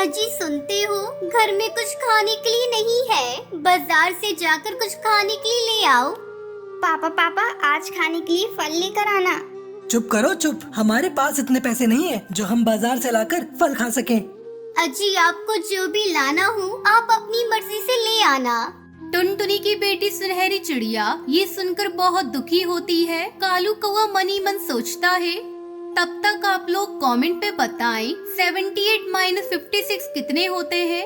अजी सुनते हो, घर में कुछ खाने के लिए नहीं है, बाजार से जाकर कुछ खाने के लिए ले आओ। पापा आज खाने के लिए फल लेकर आना। चुप करो चुप, हमारे पास इतने पैसे नहीं है जो हम बाजार से लाकर फल खा सकें। अजी आपको जो भी लाना हो आप अपनी मर्जी से ले आना। टुनटुनी की बेटी सुनहरी चिड़िया ये सुनकर बहुत दुखी होती है। कालू कौवा मन ही मन सोचता है। तब तक आप लोग कमेंट पे बताएं 78 - 56 कितने होते हैं।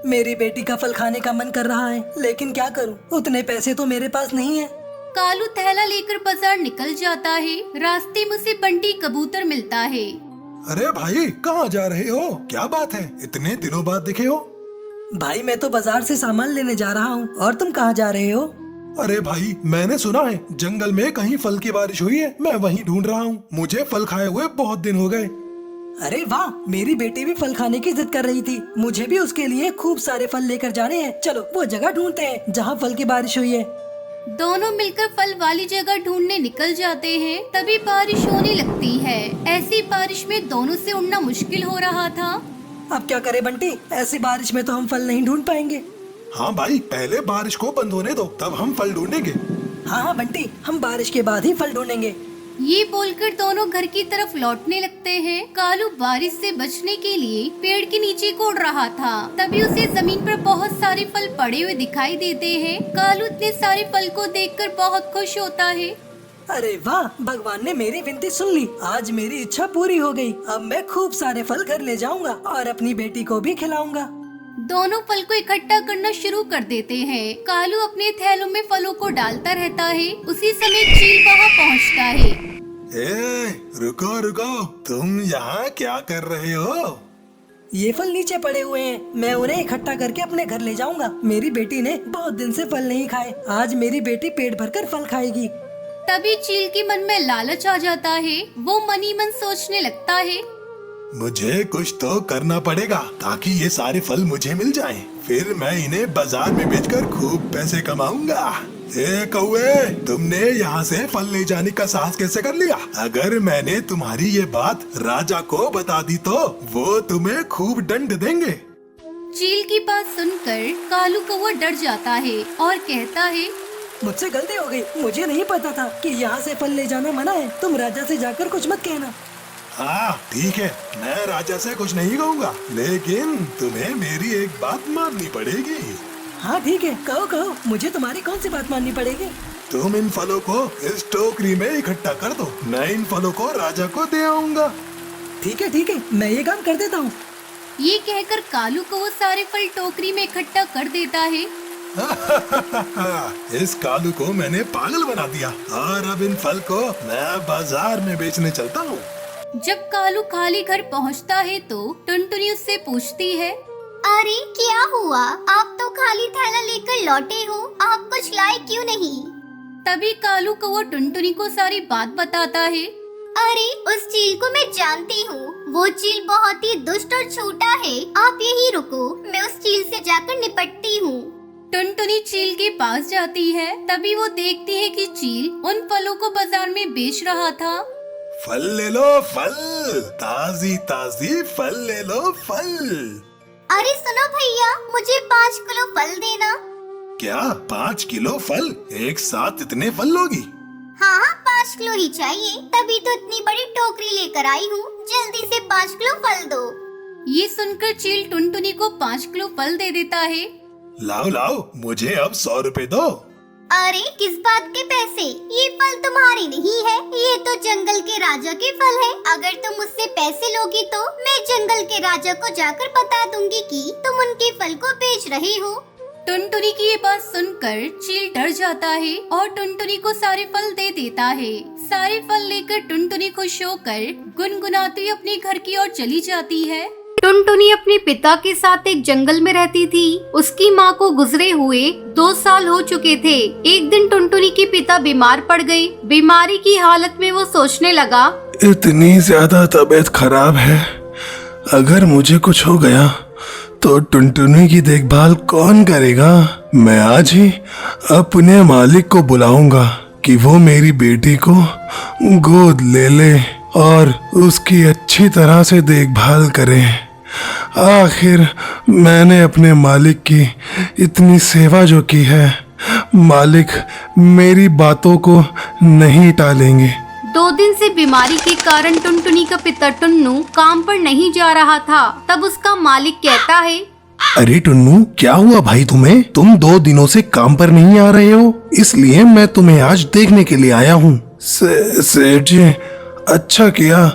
मेरी बेटी का फल खाने का मन कर रहा है, लेकिन क्या करूं, उतने पैसे तो मेरे पास नहीं है। कालू थैला लेकर बाजार निकल जाता है। रास्ते में उसे बंटी कबूतर मिलता है। अरे भाई कहाँ जा रहे हो? क्या बात है, इतने दिनों बाद दिखे हो? भाई मैं तो बाजार से सामान लेने जा रहा हूँ, और तुम कहाँ जा रहे हो? अरे भाई मैंने सुना है जंगल में कहीं फल की बारिश हुई है, मैं वहीं ढूंढ रहा हूँ। मुझे फल खाए हुए बहुत दिन हो गए। अरे वाह, मेरी बेटी भी फल खाने की जिद कर रही थी। मुझे भी उसके लिए खूब सारे फल लेकर जाने हैं। चलो वो जगह ढूंढते हैं जहाँ फल की बारिश हुई है। दोनों मिलकर फल वाली जगह ढूंढने निकल जाते हैं। तभी बारिश होने लगती है। ऐसी बारिश में दोनों से उड़ना मुश्किल हो रहा था। अब क्या करे बंटी, ऐसी बारिश में तो हम फल नहीं ढूंढ पाएंगे। हाँ भाई, पहले बारिश को बंद होने दो, तब हम फल ढूंढेंगे। हाँ बंटी, हम बारिश के बाद ही फल ढूंढेंगे। ये बोलकर दोनों घर की तरफ लौटने लगते हैं। कालू बारिश से बचने के लिए पेड़ के नीचे कूद रहा था। तभी उसे जमीन पर बहुत सारे फल पड़े हुए दिखाई देते हैं। कालू इतने सारे फल को देखकर बहुत खुश होता है। अरे वाह, भगवान ने मेरी विनती सुन ली। आज मेरी इच्छा पूरी हो गई। अब मैं खूब सारे फल घर ले जाऊंगा और अपनी बेटी को भी खिलाऊंगा। दोनों फल को इकट्ठा करना शुरू कर देते हैं। कालू अपने थैलों में फलों को डालता रहता है। उसी समय चील वहाँ पहुँचता है। रुको रुको, तुम यहाँ क्या कर रहे हो? ये फल नीचे पड़े हुए हैं, मैं उन्हें इकट्ठा करके अपने घर ले जाऊंगा। मेरी बेटी ने बहुत दिन से फल नहीं खाए, आज मेरी बेटी पेट भरकर फल खाएगी। तभी चील के मन में लालच आ जाता है। वो मन ही मन सोचने लगता है, मुझे कुछ तो करना पड़ेगा ताकि ये सारे फल मुझे मिल जाएं। फिर मैं इन्हें बाजार में बेचकर खूब पैसे कमाऊंगा। ए कौवे, तुमने यहाँ से फल ले जाने का साहस कैसे कर लिया? अगर मैंने तुम्हारी ये बात राजा को बता दी तो वो तुम्हें खूब दंड देंगे। चील की बात सुनकर कालू कौवा डर जाता है और कहता है, मुझसे गलती हो गई, मुझे नहीं पता था कि यहाँ से फल ले जाना मना है। तुम राजा से जाकर कुछ मत कहना। हाँ ठीक है, मैं राजा से कुछ नहीं कहूँगा, लेकिन तुम्हें मेरी एक बात माननी पड़ेगी। हाँ ठीक है, कहो कहो, मुझे तुम्हारी कौन सी बात माननी पड़ेगी? तुम इन फलों को इस टोकरी में इकट्ठा कर दो, मैं इन फलों को राजा को दे आऊंगा। ठीक है, मैं ये काम कर देता हूँ। ये कहकर कालू को वो सारे फल टोकरी में इकट्ठा कर देता है। इस कालू को मैंने पागल बना दिया और अब इन फल को मैं बाजार में बेचने चलता हूँ। जब कालू खाली घर पहुँचता है तो टुनटुनी उससे पूछती है, अरे क्या हुआ, आप तो खाली थैला लेकर लौटे हो, आप कुछ लाए क्यों नहीं? तभी कालू कौवा टुनटुनी को सारी बात बताता है। अरे उस चील को मैं जानती हूँ, वो चील बहुत ही दुष्ट और छोटा है, आप यही रुको, मैं उस चील से जाकर निपटती हूँ। टुनटुनी चील के पास जाती है। तभी वो देखती है कि चील उन फलों को बाजार में बेच रहा था। फल ले लो, फल ताजी ताजी फल ले लो, फल। अरे सुनो भैया, मुझे 5 किलो फल देना। क्या 5 किलो फल? एक साथ इतने फल लोगी? हाँ 5 किलो ही चाहिए, तभी तो इतनी बड़ी टोकरी लेकर आई हूँ, जल्दी से 5 किलो फल दो। ये सुनकर चील टुनटुनी को 5 किलो फल दे देता है। लाओ लाओ, मुझे अब 100 रुपए दो। अरे किस बात के पैसे, ये फल तुम्हारे नहीं है, ये तो जंगल के राजा के फल है। अगर तुम मुझसे पैसे लोगी तो मैं जंगल के राजा को जाकर बता दूंगी कि तुम उनके फल को बेच रहे हो। टुनटुनी की ये बात सुनकर चील डर जाता है और टुनटुनी को सारे फल दे देता है। सारे फल लेकर टुनटुनी खुश होकर गुनगुनाती अपने घर की ओर चली जाती है। टुनटुनी अपने पिता के साथ एक जंगल में रहती थी। उसकी माँ को गुजरे हुए 2 साल हो चुके थे। एक दिन टुनटुनी के पिता बीमार पड़ गए। बीमारी की हालत में वो सोचने लगा, इतनी ज्यादा तबीयत खराब है, अगर मुझे कुछ हो गया तो टुनटुनी की देखभाल कौन करेगा? मैं आज ही अपने मालिक को बुलाऊंगा कि वो मेरी बेटी को गोद ले ले और उसकी अच्छी तरह से देखभाल करे। आखिर मैंने अपने मालिक की इतनी सेवा जो की है, मालिक मेरी बातों को नहीं टालेंगे। 2 दिन से बीमारी के कारण टुनटुनी का पिता टुन्नू काम पर नहीं जा रहा था। तब उसका मालिक कहता है, अरे टुन्नू, क्या हुआ भाई तुम्हें? तुम 2 दिनों से काम पर नहीं आ रहे हो, इसलिए मैं तुम्हें आज देखने के लिए आया हूँ। सेठ जी, अच्छा किया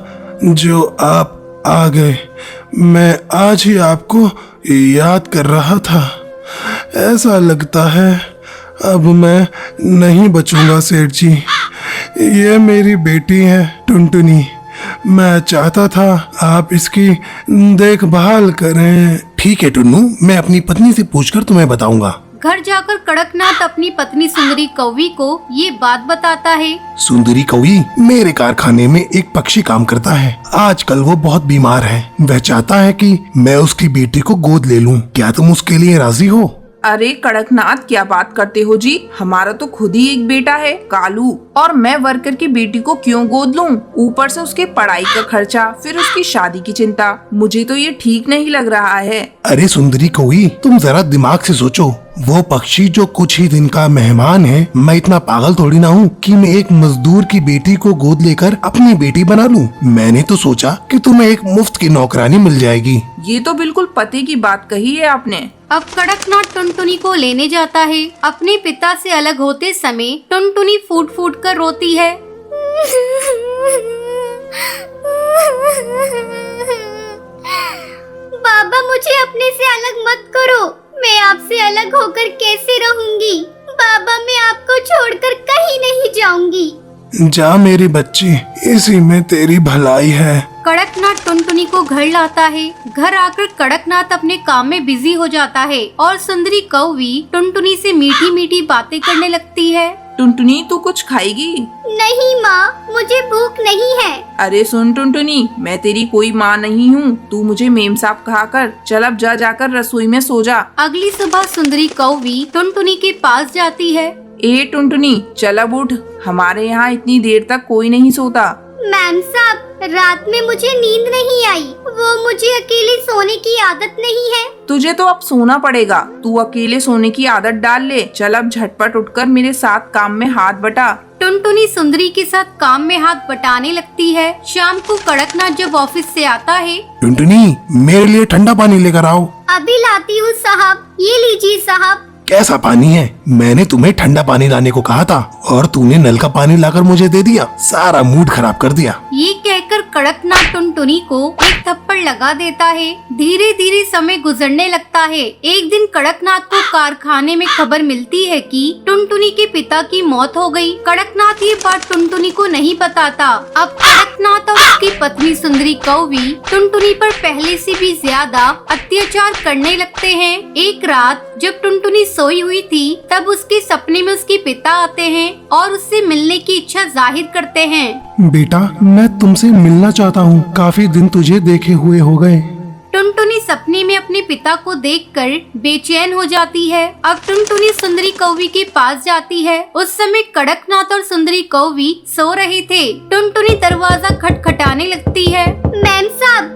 जो आप आ गए। मैं आज ही आपको याद कर रहा था। ऐसा लगता है अब मैं नहीं बचूंगा सेठ जी। ये मेरी बेटी है टुनटुनी। मैं चाहता था आप इसकी देखभाल करें। ठीक है टुन्नू, मैं अपनी पत्नी से पूछकर तुम्हें बताऊंगा। घर जाकर कड़कनाथ अपनी पत्नी सुंदरी कौवी को ये बात बताता है। सुंदरी कौवी, मेरे कारखाने में एक पक्षी काम करता है। आजकल वो बहुत बीमार है। वह चाहता है कि मैं उसकी बेटी को गोद ले लूं। क्या तुम उसके लिए राजी हो? अरे कड़कनाथ, क्या बात करते हो जी? हमारा तो खुद ही एक बेटा है कालू, और मैं वर्कर की बेटी को क्यों गोद लूं? ऊपर से उसके पढ़ाई का खर्चा, फिर उसकी शादी की चिंता। मुझे तो ये ठीक नहीं लग रहा है। अरे सुंदरी कौवी, तुम जरा दिमाग से सोचो। वो पक्षी जो कुछ ही दिन का मेहमान है, मैं इतना पागल थोड़ी ना हूँ कि मैं एक मजदूर की बेटी को गोद लेकर अपनी बेटी बना लूं। मैंने तो सोचा कि तुम्हें एक मुफ्त की नौकरानी मिल जाएगी। ये तो बिल्कुल पते की बात कही है आपने। अब कड़कनाथ टुनटुनी को लेने जाता है। अपने पिता से अलग होते समय टुनटुनी फूट फूट कर रोती है। बाबा, मुझे अपने से अलग मत करो। मैं आपसे अलग होकर कैसे रहूंगी? बाबा, मैं आपको छोड़कर कहीं नहीं जाऊंगी। जा मेरी बच्ची, इसी में तेरी भलाई है। कड़कनाथ टुनटुनी को घर लाता है। घर आकर कड़कनाथ अपने काम में बिजी हो जाता है और सुंदरी कौवी टुनटुनी से मीठी मीठी बातें करने लगती है। टुनटुनी, तू कुछ खाएगी? नहीं माँ, मुझे भूख नहीं है। अरे सुन टुनटुनी, मैं तेरी कोई माँ नहीं हूँ। तू मुझे मेम साहब कहा कर। चल अब जा जाकर रसोई में सो जा। अगली सुबह सुंदरी कौवी टुनटुनी के पास जाती है। ए टुनटुनी, चल अब उठ। हमारे यहाँ इतनी देर तक कोई नहीं सोता। मैम साहब, रात में मुझे नींद नहीं आई। वो मुझे अकेले सोने की आदत नहीं है। तुझे तो अब सोना पड़ेगा। तू अकेले सोने की आदत डाल ले। चल अब झटपट उठकर मेरे साथ काम में हाथ बटा। टुनटुनी सुंदरी के साथ काम में हाथ बटाने लगती है। शाम को कड़कनाथ जब ऑफिस से आता है, टुनटुनी, मेरे लिए ठंडा पानी लेकर आओ। अभी लाती हूँ साहब। ये लीजिए साहब। कैसा पानी है? मैंने तुम्हें ठंडा पानी लाने को कहा था और तूने नल का पानी लाकर मुझे दे दिया। सारा मूड खराब कर दिया। ये कहकर कड़कनाथ टुनटुनी को एक थप्पड़ लगा देता है। धीरे धीरे समय गुजरने लगता है। एक दिन कड़कनाथ को कारखाने में खबर मिलती है कि टुनटुनी के पिता की मौत हो गई। कड़कनाथ ये बात टुनटुनी को नहीं बताता। अब कड़कनाथ और उसकी पत्नी सुंदरी कौवी टुनटुनी पर पहले से भी ज्यादा अत्याचार करने लगते हैं। एक रात जब टुनटुनी सोई हुई थी, तब उसके सपने में उसके पिता आते हैं और उससे मिलने की इच्छा जाहिर करते हैं। बेटा, मैं तुमसे मिलना चाहता हूँ। काफी दिन तुझे देखे हुए हो गए। टुनटुनी सपने में अपने पिता को देखकर बेचैन हो जाती है। अब टुनटुनी सुंदरी कौवी के पास जाती है। उस समय कड़कनाथ और सुंदरी कौवी सो रहे थे। टुनटुनी दरवाजा खटखटाने लगती है। मैम साहब,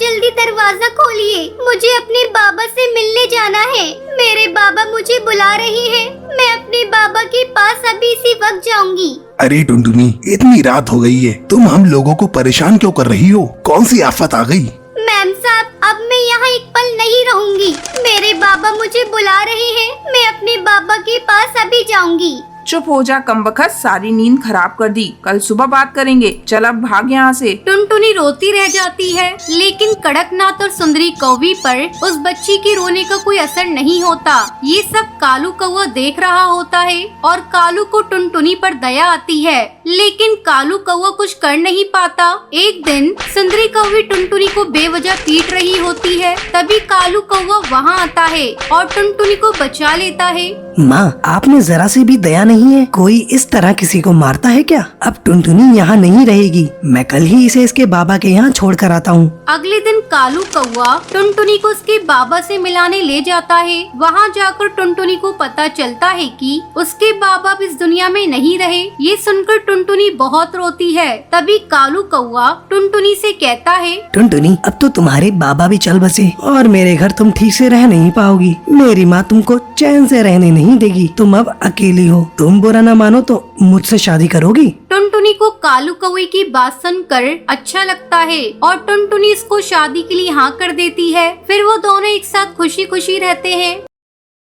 जल्दी दरवाजा खोलिए। मुझे अपने बाबा से मिलने जाना है। मेरे बाबा मुझे बुला रहे हैं। मैं अपने बाबा के पास अभी इसी वक्त जाऊंगी। अरे टुनटुनी, इतनी रात हो गई है, तुम हम लोगों को परेशान क्यों कर रही हो? कौन सी आफत आ गई? मैम साहब, अब मैं यहाँ एक पल नहीं रहूंगी। मेरे बाबा मुझे बुला रहे हैं। मैं अपने बाबा के पास अभी जाऊंगी। चुप हो जा कमबख्त, सारी नींद खराब कर दी। कल सुबह बात करेंगे। चल अब भाग यहाँ से। टुनटुनी रोती रह जाती है, लेकिन कड़कनाथ और सुंदरी कौवी पर उस बच्ची के रोने का कोई असर नहीं होता। ये सब कालू कौवा देख रहा होता है और कालू को टुनटुनी पर दया आती है, लेकिन कालू कौवा कुछ कर नहीं पाता। एक दिन सुंदरी कौवी टुनटुनी को बेवजह पीट रही होती है। तभी कालू कौवा वहाँ आता है और टुनटुनी को बचा लेता है। माँ, आप में जरा सी भी दया नहीं है? कोई इस तरह किसी को मारता है क्या? अब टुनटुनी यहाँ नहीं रहेगी, मैं कल ही इसे इसके बाबा के यहाँ छोड़ कर आता हूँ। अगले दिन कालू कौआ टुनटुनी को उसके बाबा से मिलाने ले जाता है। वहाँ जाकर टुनटुनी को पता चलता है कि उसके बाबा अब इस दुनिया में नहीं रहे। ये सुनकर टुनटुनी बहुत रोती है। तभी कालू कौआ टुनटुनी से कहता है, टुनटुनी, अब तो तुम्हारे बाबा भी चल बसे और मेरे घर तुम ठीक से रह नहीं पाओगी। मेरी माँ तुमको चैन से रहने नहीं देगी। तुम अब अकेली हो। तुम बुरा न मानो तो मुझसे शादी करोगी? टुनटुनी को कालू कौवे की बात सुनकर अच्छा लगता है और टुनटुनी इसको शादी के लिए हाँ कर देती है। फिर वो दोनों एक साथ खुशी खुशी रहते हैं।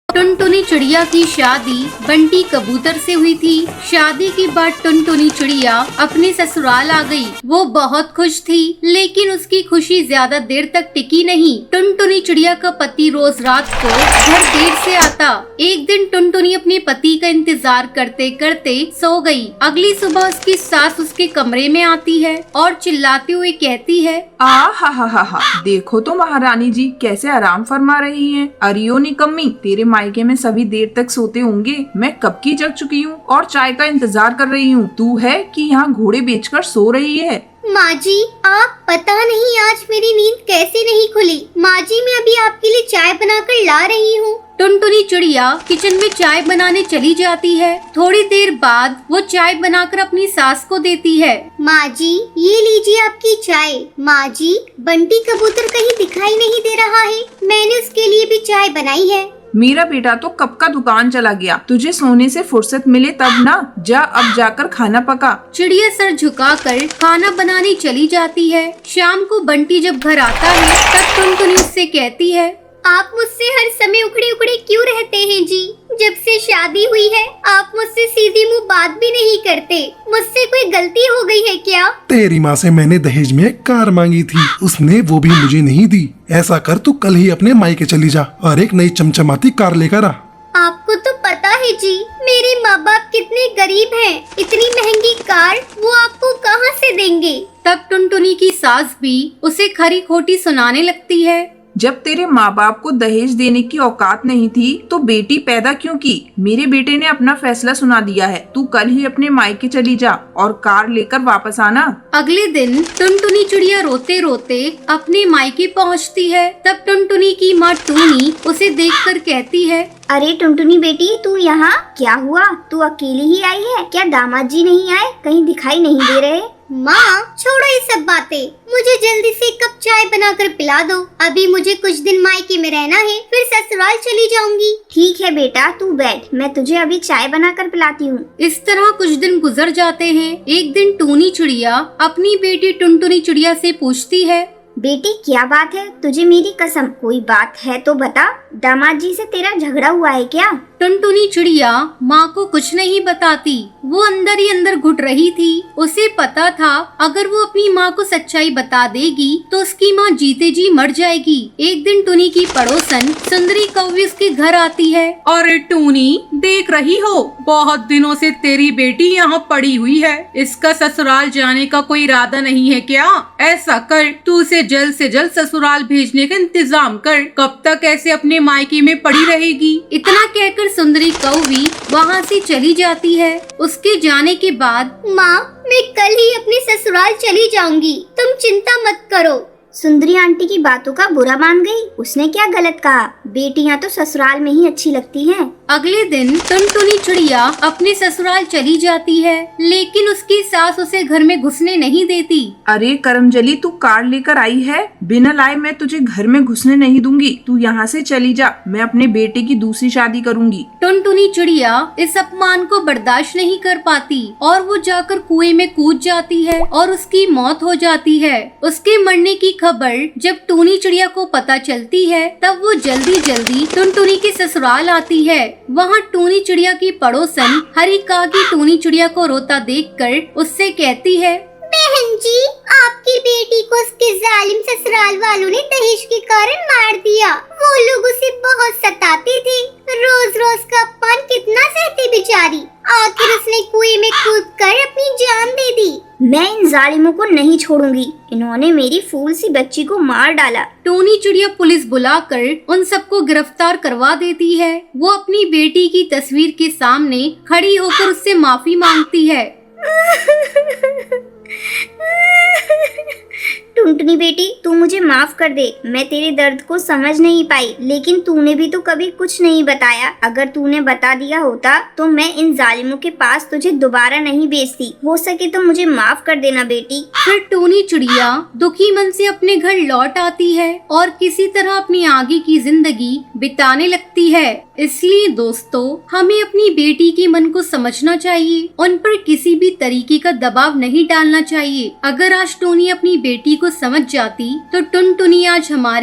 टुनटुनी चिड़िया की शादी बंटी कबूतर से हुई थी। शादी के बाद टुनटुनी चिड़िया अपने ससुराल आ गई। वो बहुत खुश थी, लेकिन उसकी खुशी ज्यादा देर तक टिकी नहीं। टुनटुनी चिड़िया का पति रोज रात को घर देर से आता। एक दिन टुनटुनी अपने पति का इंतजार करते करते सो गई। अगली सुबह उसकी सास उसके कमरे में आती है और चिल्लाते हुए कहती है, हा, देखो तो महारानी जी कैसे आराम फरमा रही हैं। अरियो निकम्मी, तेरे मायके में सभी देर तक सोते होंगे। मैं कब की जग चुकी हूँ और चाय का इंतजार कर रही हूँ। तू है कि यहाँ घोड़े बेचकर सो रही है? माँ जी, आप पता नहीं आज मेरी नींद कैसे नहीं खुली। माँ जी, मैं अभी आपके लिए चाय बनाकर ला रही हूँ। टुनटुनी चिड़िया किचन में चाय बनाने चली जाती है। थोड़ी देर बाद वो चाय बनाकर अपनी सास को देती है। माँ जी, ये लीजिए आपकी चाय। माँ जी, बंटी कबूतर कहीं दिखाई नहीं दे रहा है। मैंने उसके लिए भी चाय बनाई है। मेरा बेटा तो कब का दुकान चला गया। तुझे सोने से फुर्सत मिले तब ना। जा अब जाकर खाना पका। चिड़िया सर झुकाकर खाना बनाने चली जाती है। शाम को बंटी जब घर आता है तब टुनटुनी उससे कहती है, आप मुझसे हर समय उखड़े उखड़े क्यों रहते हैं जी? जब से शादी हुई है आप मुझसे सीधी मुंह बात भी नहीं करते। मुझसे कोई गलती हो गई है क्या? तेरी माँ से मैंने दहेज में कार मांगी थी, उसने वो भी मुझे नहीं दी। ऐसा कर, तू कल ही अपने मायके चली जा और एक नई चमचमाती कार लेकर आ। आपको तो पता है जी, मेरे माँ बाप कितने गरीब हैं। इतनी महंगी कार वो आपको कहाँ से देंगे? तब टुनटुनी की सास भी उसे खरी खोटी सुनाने लगती है। जब तेरे माँ बाप को दहेज देने की औकात नहीं थी तो बेटी पैदा क्यों की? मेरे बेटे ने अपना फैसला सुना दिया है। तू कल ही अपने मायके चली जा और कार लेकर वापस आना। अगले दिन टुनटुनी चिड़िया रोते रोते अपने मायके पहुंचती है। तब टुनटुनी की माँ टूनी उसे देखकर कहती है, अरे टुनटुनी बेटी, तू यहाँ क्या हुआ? तू अकेली ही आई है क्या? दामाद जी नहीं आए? कहीं दिखाई नहीं दे रहे? माँ, छोड़ो ये सब बातें। मुझे जल्दी से एक कप चाय बनाकर पिला दो। अभी मुझे कुछ दिन मायके में रहना है, फिर ससुराल चली जाऊंगी। ठीक है बेटा, तू बैठ, मैं तुझे अभी चाय बनाकर पिलाती हूँ। इस तरह कुछ दिन गुजर जाते हैं। एक दिन टूनी चिड़िया अपनी बेटी टुनटुनी चिड़िया से पूछती है, बेटी क्या बात है? तुझे मेरी कसम, कोई बात है तो बता। दामाद जी से तेरा झगड़ा हुआ है क्या? टुनटुनी चिड़िया माँ को कुछ नहीं बताती। वो अंदर ही अंदर घुट रही थी। उसे पता था अगर वो अपनी माँ को सच्चाई बता देगी तो उसकी माँ जीते जी मर जाएगी। एक दिन टूनी की पड़ोसन सुंदरी कौवी उसके घर आती है। अरे टूनी, देख रही हो बहुत दिनों से तेरी बेटी यहाँ पड़ी हुई है। इसका ससुराल जाने का कोई इरादा नहीं है क्या? ऐसा कर, तू उसे जल्द से जल्द ससुराल भेजने का इंतजाम कर। कब तक ऐसे अपने मायके में पड़ी रहेगी? इतना कहकर सुंदरी कौवी वहाँ से चली जाती है। उसके जाने के बाद, माँ, मैं कल ही अपने ससुराल चली जाऊंगी। तुम चिंता मत करो। सुंदरी आंटी की बातों का बुरा मान गई। उसने क्या गलत कहा? बेटियां तो ससुराल में ही अच्छी लगती हैं। अगले दिन टुनटुनी चिड़िया अपने ससुराल चली जाती है, लेकिन उसकी सास उसे घर में घुसने नहीं देती। अरे करमजली, तू कार लेकर आई है? बिना लाए मैं तुझे घर में घुसने नहीं दूंगी। तू यहाँ से चली जा, मैं अपने बेटे की दूसरी शादी करूंगी। टुनटुनी चिड़िया इस अपमान को बर्दाश्त नहीं कर पाती और वो जाकर कुएं में कूद जाती है और उसकी मौत हो जाती है। उसके मरने की खबर जब टूनी चिड़िया को पता चलती है तब वो जल्दी जल्दी टुनटुनी के ससुराल आती है। वहाँ टूनी चिड़िया की पड़ोसन हरी कागी टूनी चिड़िया को रोता देखकर उससे कहती है, बहन जी, आपकी बेटी को उसके जालिम ससुराल वालों ने दहेज के कारण मार दिया। वो लोग उसे बहुत सताते थे। रोज रोज का अपमान कितना सहती बेचारी। आखिर उसने कुएं में कूदकर अपनी जान दे दी। मैं इन जालिमों को नहीं छोड़ूंगी। इन्होंने मेरी फूल सी बच्ची को मार डाला। टोनी चिड़िया पुलिस बुलाकर उन सबको गिरफ्तार करवा देती है। वो अपनी बेटी की तस्वीर के सामने खड़ी होकर उससे माफी मांगती है। टुनटुनी बेटी, तू मुझे माफ कर दे। मैं तेरे दर्द को समझ नहीं पाई, लेकिन तूने भी तो कभी कुछ नहीं बताया। अगर तूने बता दिया होता तो मैं इन जालिमों के पास तुझे दोबारा नहीं भेजती। हो सके तो मुझे माफ कर देना बेटी। फिर टोनी चिड़िया दुखी मन से अपने घर लौट आती है और किसी तरह अपनी आगे की जिंदगी बिताने लगती है। इसलिए दोस्तों, हमें अपनी बेटी के मन को समझना चाहिए, उन पर किसी भी तरीके का दबाव नहीं डालना चाहिए। अगर आज टोनी अपनी बेटी को समझ जाती तो टुनटुनी आज हमारे